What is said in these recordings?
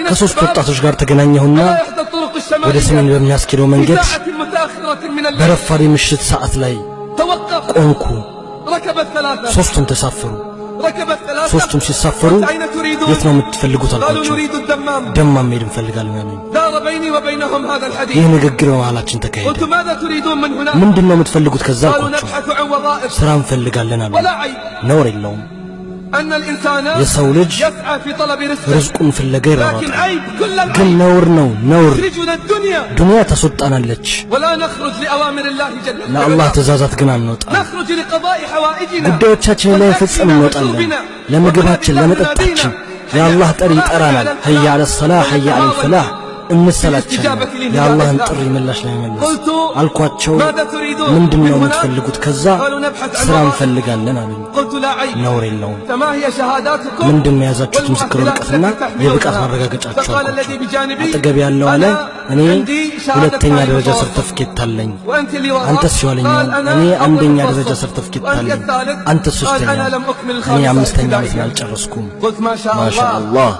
ከሶስት ወጣቶች ጋር ተገናኘሁና ወደ ሰሜን በሚያስኬደው መንገድ በረፋድ ምሽት ሰዓት ላይ ቆንኩ። ሶስቱም ተሳፈሩ። ሶስቱም ሲሳፈሩ የት ነው የምትፈልጉት አልኳቸው። ደማም መሄድ እንፈልጋለን አሉኝ። ይህ ንግግር በመሃላችን ተካሄደ። ምንድነው የምትፈልጉት ከዛ አልኳቸው። ስራ እንፈልጋለን አሉኝ። ነውር የለውም። የሰው ልጅ ርዝቁን ፍለጋ ይራራል። ግን ነውር ነው። ነውር ዱንያ ታስወጣናለች። ለአላህ ትእዛዛት ግን አንወጣም። ጉዳዮቻችንን ለመፈጸም እንወጣለን። ለምግባችን፣ ለመጠጣችን የአላህ ጠሪ ይጠራናል። ሀያ አለ ሰላህ፣ ሀያ አለ ፈላህ እንሰላቻለን። የአላህን ጥሪ ምላሽ ላይ መለስ አልኳቸው። ምንድነው የምትፈልጉት? ከዛ ስራ እንፈልጋለን አሉኝ። ነውር የለውም። ምንድነው የያዛችሁት? ምስክር ወረቀትና የብቃት ማረጋገጫችሁ አልኳቸው። አጠገብ ያለው አለ እኔ ሁለተኛ ደረጃ ሰርተፍኬት አለኝ። አንተስ ሲዋለኛው እኔ አንደኛ ደረጃ ሰርተፍኬት አለኝ። አንተስ ሶስተኛ። እኔ አምስተኛ ዓመት አልጨረስኩም። ማሻአላህ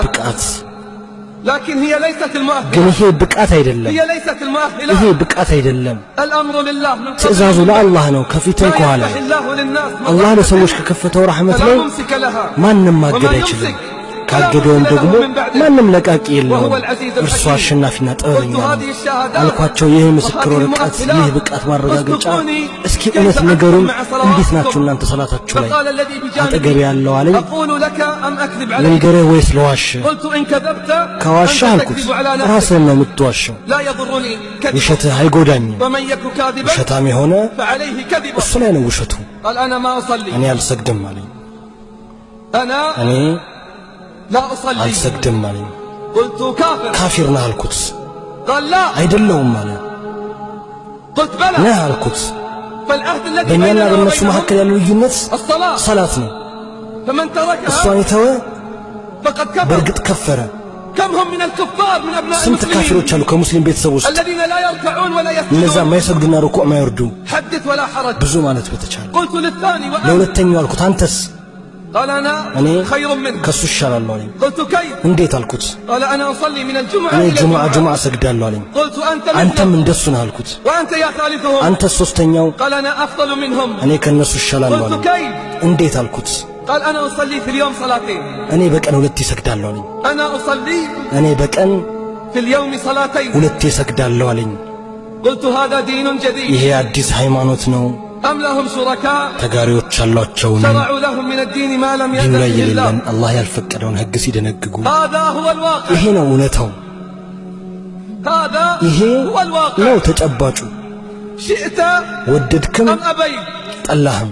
ብቃት لكن هي ليست المؤهلة. ግን ይሄ ብቃት አይደለም። هي ليست المؤهلة. ይሄ ብቃት አይደለም። الأمر لله. ትእዛዙ ለአላህ ነው። ከፊትም ከኋላ አላህ ለሰዎች ከከፈተው ረህመት ላይ ማንም ማገድ አይችልም። ካገደውም ደግሞ ማንም ለቃቂ የለውም። እርሱ አሸናፊና ጥበበኛ ነው አልኳቸው። ይህ ምስክር ወረቀት፣ ይህ ብቃት ማረጋገጫ እስኪ እውነት ነገሩን እንዴት ናችሁ እናንተ ሰላታችሁ ላይ? አጠገብ ያለው አለኝ ልንገርህ ወይስ ለዋሽ? ከዋሻ አልኩት ራስህን ነው የምትዋሸው። ውሸትህ አይጎዳኝም። ውሸታም የሆነ እሱ ላይ ነው ውሸቱ። እኔ አልሰግድም አለኝ። እኔ አልሰግድም አለኝ። ካፊር ነህ አልኩት። አይደለሁም አለ። ነህ አልኩት። በእኛና በእነሱ መካከል ያለው ልዩነት ሰላት ነው። እሷን የተወ በእርግጥ ከፈረ። ስንት ካፊሮች አሉ ከሙስሊም ቤተሰብ ውስጥ እነዛ የማይሰግዱና ሩኩዕ የማይወርዱ ብዙ ማለት በተቻለ። ለሁለተኛው አልኩት አንተስ? እኔ ከሱ እሻላለሁ አለኝ። እንዴት አልኩት። እኔ ጁምዓ እሰግዳለሁ አለኝ። አንተም እንደሱ ነህ አልኩት። አንተስ ሶስተኛው? እኔ ከነሱ እሻላለሁ አለኝ። እንዴት አልኩት። እኔ በቀን ሁለቴ እሰግዳለሁ አለኝ። እኔ በቀን ሁለቴ እሰግዳለሁ አለኝ። ይሄ አዲስ ሃይማኖት ነው። ተጋሪዎች አሏቸው ዲኑ ላይ የሌለን አላህ ያልፈቀደውን ህግ ሲደነግጉ ይሄ ነው እውነታው። ይሄ ነው ተጨባጩ። ወደድክም ጠላህም